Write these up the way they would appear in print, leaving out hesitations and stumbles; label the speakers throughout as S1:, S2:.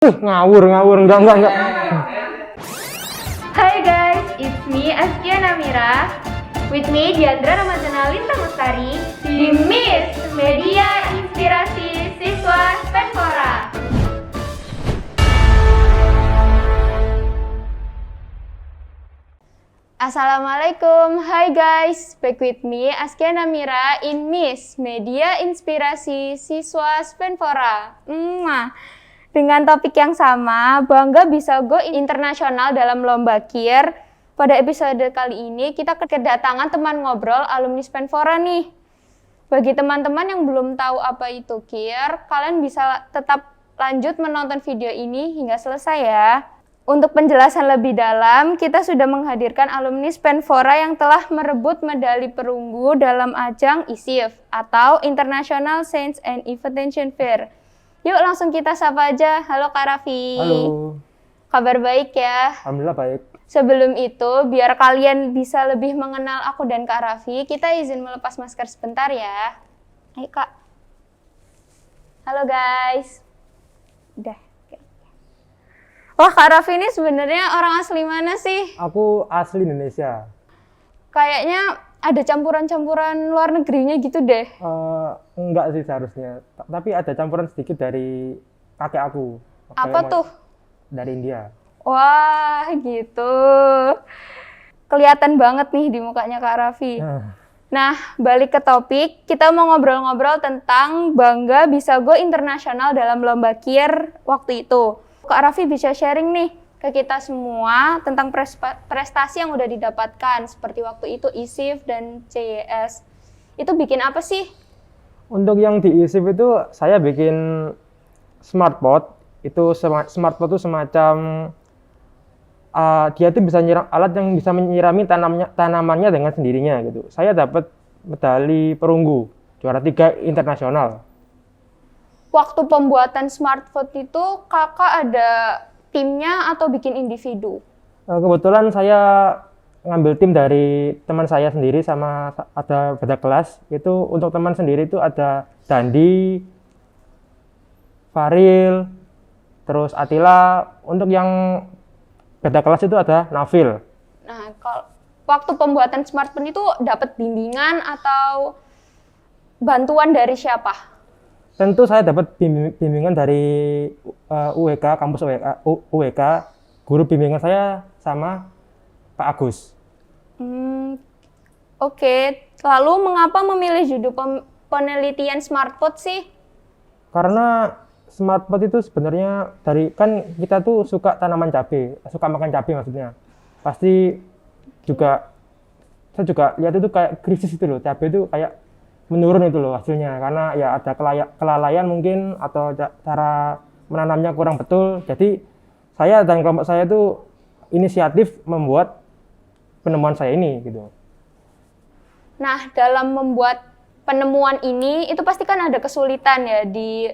S1: Ngawur, enggak.
S2: Hai guys, it's me Askia Namira. With me Diandra Ramadhana Lintang Lestari di Miss Media Inspirasi Siswa Spenfora. Assalamualaikum, hai guys, back with me Askia Namira in Miss Media Inspirasi Siswa Spenfora. Dengan topik yang sama, bangga bisa go internasional dalam lomba KIR. Pada episode kali ini kita kedatangan teman ngobrol alumni Spenfora nih. Bagi teman-teman yang belum tahu apa itu KIR, kalian bisa tetap lanjut menonton video ini hingga selesai ya. Untuk penjelasan lebih dalam, kita sudah menghadirkan alumni Spenfora yang telah merebut medali perunggu dalam ajang ISIF atau International Science and Invention Fair. Yuk langsung kita sapa aja. Halo Kak Raffi.
S1: Halo.
S2: Kabar baik ya?
S1: Alhamdulillah baik.
S2: Sebelum itu, biar kalian bisa lebih mengenal aku dan Kak Raffi, kita izin melepas masker sebentar ya. Ayo Kak. Halo guys. Udah. Wah, Kak Raffi ini sebenarnya orang asli mana sih?
S1: Aku asli Indonesia.
S2: Kayaknya ada campuran-campuran luar negerinya gitu deh.
S1: Enggak sih seharusnya. Tapi ada campuran sedikit dari kakek aku.
S2: Apa tuh?
S1: Dari India.
S2: Wah, gitu. Kelihatan banget nih di mukanya Kak Raffi. Nah, balik ke topik, kita mau ngobrol-ngobrol tentang bangga bisa go internasional dalam lomba KIR waktu itu. Kak Raffi bisa sharing nih ke kita semua tentang prestasi yang udah didapatkan seperti waktu itu ISIF dan CYS. Itu bikin apa sih?
S1: Untuk yang di ISIF itu saya bikin smart pot. Itu smart pot itu semacam dia tuh bisa nyiram alat yang bisa menyirami tanamannya dengan sendirinya gitu. Saya dapat medali perunggu, juara 3 internasional.
S2: Waktu pembuatan smartphone itu kakak ada timnya atau bikin individu?
S1: Kebetulan saya ngambil tim dari teman saya sendiri sama ada beda kelas. Itu untuk teman sendiri itu ada Dandi, Faril, terus Atila. Untuk yang beda kelas itu ada Nafil.
S2: Nah, kalau waktu pembuatan smartphone itu dapat bimbingan atau bantuan dari siapa?
S1: Tentu saya dapat bimbingan dari UWK, kampus UWK. Guru bimbingan saya sama Pak Agus.
S2: Oke. Lalu mengapa memilih judul penelitian smartphone sih?
S1: Karena smartphone itu sebenarnya kan kita tuh suka tanaman cabai, suka makan cabai maksudnya. Pasti juga saya juga lihat itu kayak krisis itu loh, cabai itu kayak menurun itu loh hasilnya karena ya ada kelalaian mungkin atau cara menanamnya kurang betul. Jadi saya dan kelompok saya itu inisiatif membuat penemuan saya ini gitu.
S2: Nah, dalam membuat penemuan ini itu pasti kan ada kesulitan ya di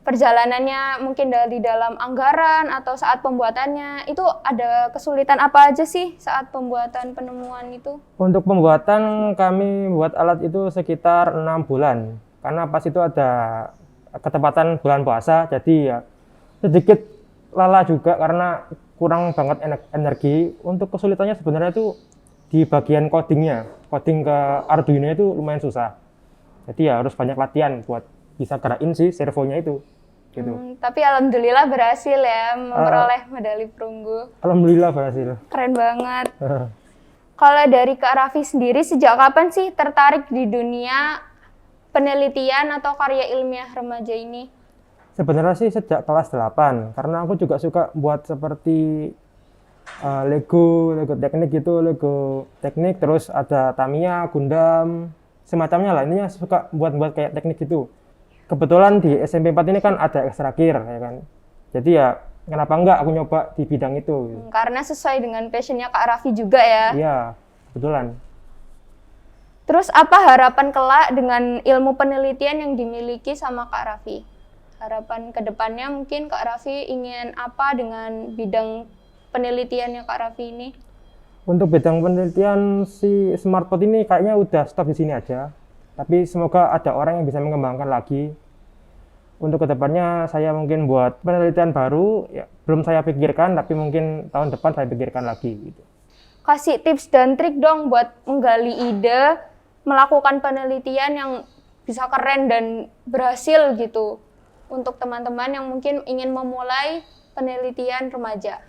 S2: perjalanannya, mungkin dari dalam anggaran atau saat pembuatannya. Itu ada kesulitan apa aja sih saat pembuatan penemuan itu?
S1: Untuk pembuatan kami buat alat itu sekitar 6 bulan. Karena pas itu ada ketepatan bulan puasa, jadi ya sedikit lelah juga karena kurang banget energi. Untuk kesulitannya sebenarnya itu di bagian codingnya. Coding ke Arduino itu lumayan susah. Jadi ya harus banyak latihan buat bisa gerakin si servonya itu gitu.
S2: Tapi alhamdulillah berhasil ya memperoleh medali perunggu.
S1: Alhamdulillah berhasil.
S2: Keren banget. Kalau dari Kak Raffi sendiri sejak kapan sih tertarik di dunia penelitian atau karya ilmiah remaja ini?
S1: Sebenarnya sih sejak kelas 8 karena aku juga suka buat seperti Lego teknik gitu, Lego teknik, terus ada Tamiya, Gundam, semacamnya lah. Intinya suka buat kayak teknik gitu. Kebetulan di SMP 4 ini kan ada ekstra KIR ya kan. Jadi ya kenapa enggak aku nyoba di bidang itu.
S2: Karena sesuai dengan passionnya Kak Raffi juga ya.
S1: Iya, kebetulan.
S2: Terus apa harapan kelak dengan ilmu penelitian yang dimiliki sama Kak Raffi? Harapan ke depannya mungkin Kak Raffi ingin apa dengan bidang penelitiannya Kak Raffi ini?
S1: Untuk bidang penelitian si smartphone ini kayaknya udah stop di sini aja. Tapi semoga ada orang yang bisa mengembangkan lagi. Untuk kedepannya saya mungkin buat penelitian baru, ya belum saya pikirkan, tapi mungkin tahun depan saya pikirkan lagi gitu.
S2: Kasih tips dan trik dong buat menggali ide, melakukan penelitian yang bisa keren dan berhasil gitu. Untuk teman-teman yang mungkin ingin memulai penelitian remaja.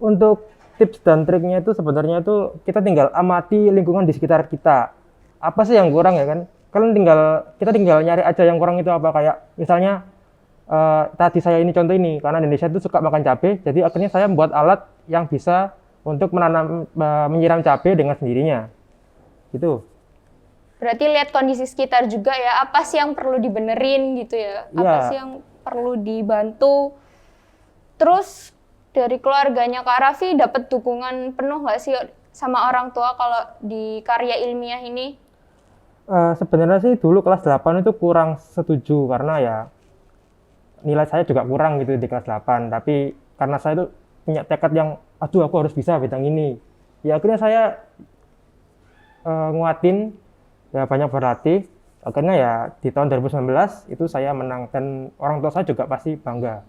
S1: Untuk tips dan triknya itu sebenarnya itu kita tinggal amati lingkungan di sekitar kita. Apa sih yang kurang ya kan? Kita tinggal nyari aja yang kurang itu apa, kayak misalnya tadi saya ini contoh ini, karena Indonesia itu suka makan cabai, jadi akhirnya saya membuat alat yang bisa untuk menyiram cabai dengan sendirinya. Gitu.
S2: Berarti lihat kondisi sekitar juga ya, apa sih yang perlu dibenerin gitu ya, apa
S1: Iya.
S2: sih yang perlu dibantu. Terus dari keluarganya Kak Raffi dapat dukungan penuh nggak sih sama orang tua kalau di karya ilmiah ini?
S1: Sebenarnya sih dulu kelas 8 itu kurang setuju karena ya nilai saya juga kurang gitu di kelas 8, tapi karena saya itu punya tekad yang aduh aku harus bisa bidang ini. Ya akhirnya saya nguatin, ya banyak berlatih. Akhirnya ya di tahun 2019 itu saya menang dan orang tua saya juga pasti bangga.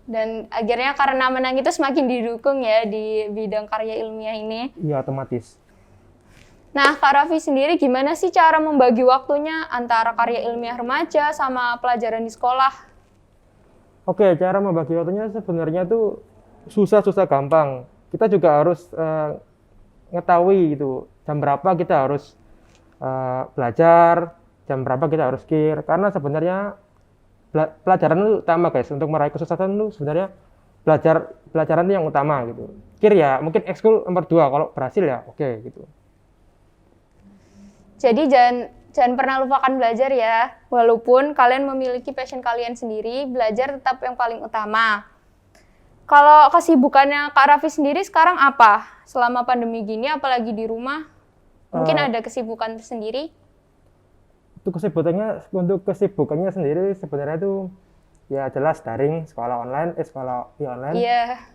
S2: Dan akhirnya karena menang itu semakin didukung ya di bidang karya ilmiah ini.
S1: Iya otomatis.
S2: Nah, Kak Raffi sendiri gimana sih cara membagi waktunya antara karya ilmiah remaja sama pelajaran di sekolah?
S1: Oke, cara membagi waktunya sebenarnya tuh susah gampang. Kita juga harus ngetahui gitu jam berapa kita harus belajar, jam berapa kita harus kir. Karena sebenarnya pelajaran itu utama guys. Untuk meraih kesuksesan itu sebenarnya pelajaran itu yang utama gitu. Kir ya mungkin ekskul nomor 2, kalau berhasil ya oke gitu.
S2: Jadi jangan pernah lupakan belajar ya. Walaupun kalian memiliki passion kalian sendiri, belajar tetap yang paling utama. Kalau kesibukannya Kak Raffi sendiri sekarang apa? Selama pandemi gini, apalagi di rumah, mungkin ada kesibukan tersendiri?
S1: Untuk kesibukannya sendiri sebenarnya itu ya jelas daring, sekolah online.
S2: Iya.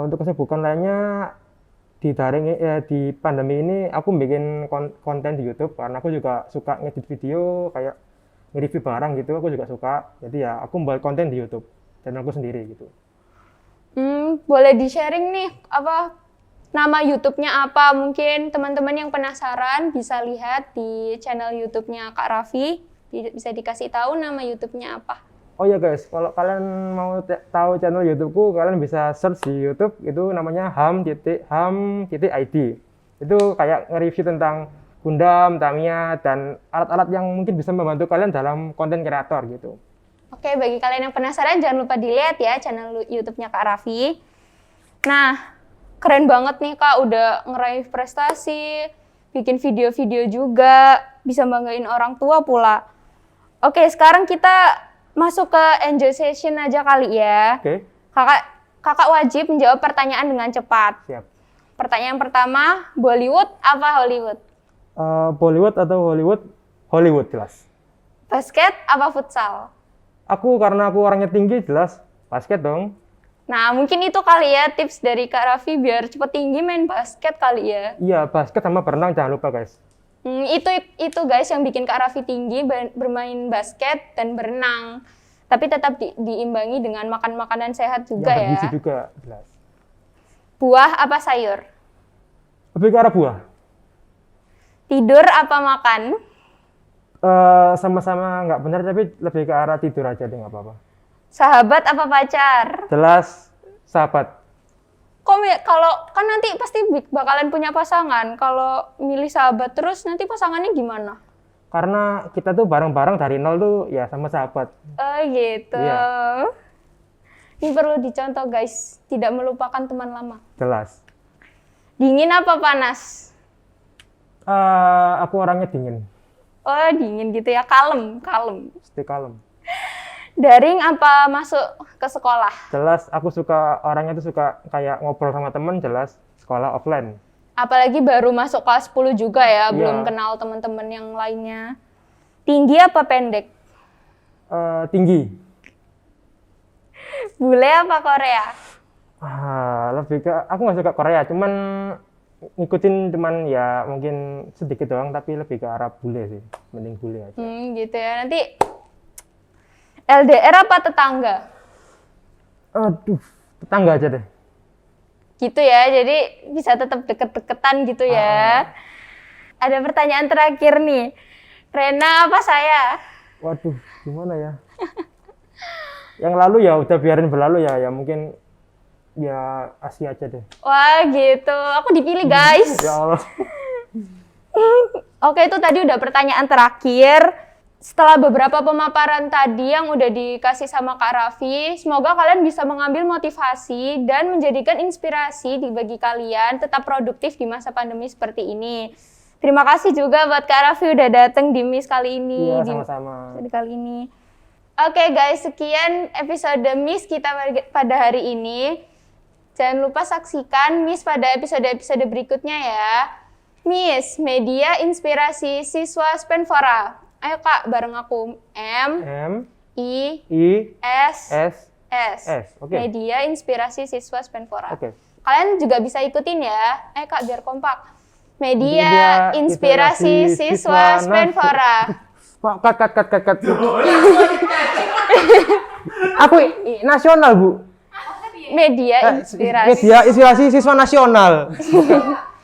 S1: Untuk kesibukan lainnya di daring di pandemi ini aku bikin konten di YouTube karena aku juga suka ngedit video, kayak nge-review barang gitu, aku juga suka. Jadi ya aku membuat konten di YouTube channel aku sendiri gitu.
S2: Boleh di-sharing nih apa nama YouTube-nya apa? Mungkin teman-teman yang penasaran bisa lihat di channel YouTube-nya Kak Raffi. Bisa dikasih tahu nama YouTube-nya apa?
S1: Oh ya guys, kalau kalian mau tahu channel YouTubeku, kalian bisa search di YouTube, itu namanya ham.id. Itu kayak nge-review tentang Gundam, Tamiya, dan alat-alat yang mungkin bisa membantu kalian dalam konten kreator gitu.
S2: Oke, bagi kalian yang penasaran jangan lupa dilihat ya channel YouTube-nya Kak Raffi. Nah, keren banget nih Kak, udah ngeraih prestasi, bikin video-video juga, bisa banggain orang tua pula. Oke, sekarang kita masuk ke enjoy session aja kali ya.
S1: Oke.
S2: Kakak wajib menjawab pertanyaan dengan cepat.
S1: Siap.
S2: Pertanyaan pertama, Bollywood apa Hollywood?
S1: Bollywood atau Hollywood? Hollywood jelas.
S2: Basket apa futsal?
S1: Karena aku orangnya tinggi, jelas basket dong.
S2: Nah, mungkin itu kali ya tips dari Kak Raffi biar cepet tinggi main basket kali ya.
S1: Iya, basket sama berenang jangan lupa guys.
S2: Itu guys yang bikin Kak Raffi tinggi, bermain basket dan berenang. Tapi tetap diimbangi dengan makan makanan sehat juga
S1: yang
S2: ya.
S1: bergizi juga, jelas.
S2: Buah apa sayur?
S1: Lebih ke arah buah.
S2: Tidur apa makan?
S1: Sama-sama nggak benar, tapi lebih ke arah tidur aja deh, nggak apa-apa.
S2: Sahabat apa pacar?
S1: Jelas sahabat.
S2: Kalau kan nanti pasti bakalan punya pasangan. Kalau milih sahabat terus nanti pasangannya gimana?
S1: Karena kita tuh bareng-bareng dari nol tuh ya sama sahabat.
S2: Oh gitu.
S1: Iya.
S2: Ini perlu dicontoh guys, tidak melupakan teman lama.
S1: Jelas.
S2: Dingin apa panas?
S1: Aku orangnya dingin.
S2: Oh dingin gitu ya, kalem.
S1: Stay kalem.
S2: Daring apa masuk ke sekolah?
S1: Jelas aku orangnya tuh suka kayak ngobrol sama temen, jelas sekolah offline.
S2: Apalagi baru masuk kelas 10 juga ya,
S1: Iya.
S2: belum kenal teman-teman yang lainnya. Tinggi apa pendek?
S1: Tinggi.
S2: Bule apa Korea?
S1: Lebih ke aku nggak suka Korea, cuman ngikutin cuman ya mungkin sedikit doang, tapi lebih ke arah bule sih, mending bule aja.
S2: Gitu ya. Nanti LDR apa tetangga?
S1: Aduh, tetangga aja deh.
S2: Gitu ya, jadi bisa tetap deket-deketan gitu ya. Ada pertanyaan terakhir nih. Rena apa saya?
S1: Waduh, gimana ya? Yang lalu ya udah biarin berlalu ya, ya mungkin ya Asia aja deh.
S2: Wah gitu, aku dipilih guys.
S1: Ya Allah.
S2: Oke, itu tadi udah pertanyaan terakhir. Setelah beberapa pemaparan tadi yang udah dikasih sama Kak Raffi, semoga kalian bisa mengambil motivasi dan menjadikan inspirasi bagi kalian tetap produktif di masa pandemi seperti ini. Terima kasih juga buat Kak Raffi udah datang di Miss kali ini.
S1: Iya, sama-sama.
S2: Di kali ini. Oke guys, sekian episode Miss kita pada hari ini. Jangan lupa saksikan Miss pada episode-episode berikutnya ya. Miss, media inspirasi siswa Spenfora. Ayo Kak, bareng aku. M I S. Oke. Media inspirasi siswa Spenfora.
S1: Oke.
S2: Kalian juga bisa ikutin ya. Ayo Kak, biar kompak. Media inspirasi siswa Spenfora.
S1: Cut. Aku nasional, Bu.
S2: Media
S1: inspirasi siswa nasional.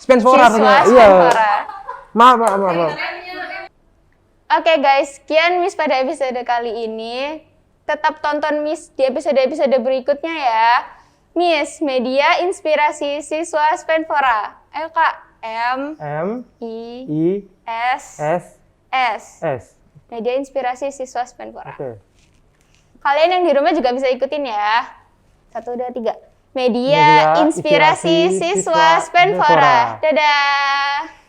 S1: Spenfora punya. Iya. Maaf.
S2: Oke guys, sekian Miss pada episode kali ini. Tetap tonton Miss di episode-episode berikutnya ya. Miss, media inspirasi siswa Spenfora. Ayo Kak, M I S. Media inspirasi siswa Spenfora.
S1: Oke.
S2: Kalian yang di rumah juga bisa ikutin ya. 1, 2, 3. Media inspirasi siswa Spenfora. Dadah.